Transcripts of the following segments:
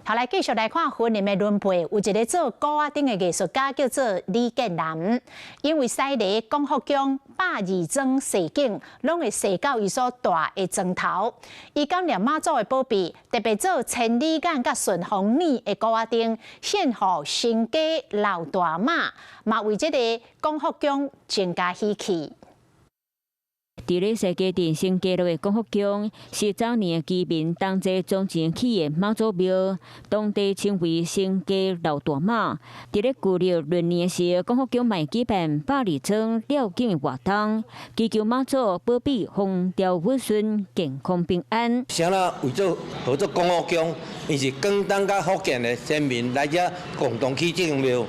后来继续来看婚姻的轮配，有一个做高压顶的艺术家叫做李建南，因为西丽光复宫120桩饰景，拢会射到伊所住的床头。伊感念妈祖的保庇，特别做千里眼甲顺风耳的高压顶，献予新家老大妈，嘛为这个光复宫增加喜气。 伫咧世界电信街路的光复宫，是早年的居民同齐宗钱起的妈祖庙，当地称为新家老大妈。伫咧旧历闰年时，光复宫卖举办120桩了境的活动，祈求妈祖保庇风调雨顺、健康平安。啥啦？为咗合作光复宫，伊是广东甲福建的先民来遮共同去这个庙，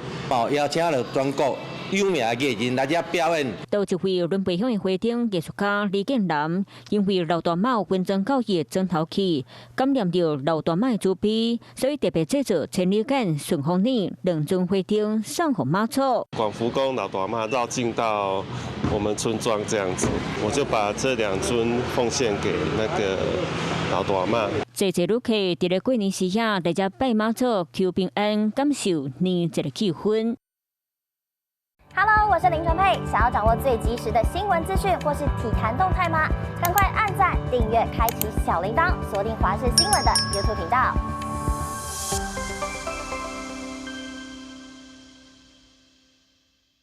邀请了全国 有名的艺人来遮表演。到一位伦培乡的花顶艺术家李建南，因为老大妈有捐赠到伊的砖头去，感念到老大妈的慈悲，所以特别制作千里眼、顺风耳2尊花顶送给妈祖。广福宫老大妈绕境到我们村庄这样子，我就把这2尊奉献给那个老大妈。济济旅客伫咧过年时下来遮拜妈祖求平安，感受年节的气氛。 Hello， 我是林纯佩。想要掌握最及时的新闻资讯或是体坛动态吗？赶快按赞、订阅、开启小铃铛，锁定华视新闻的 YouTube 频道。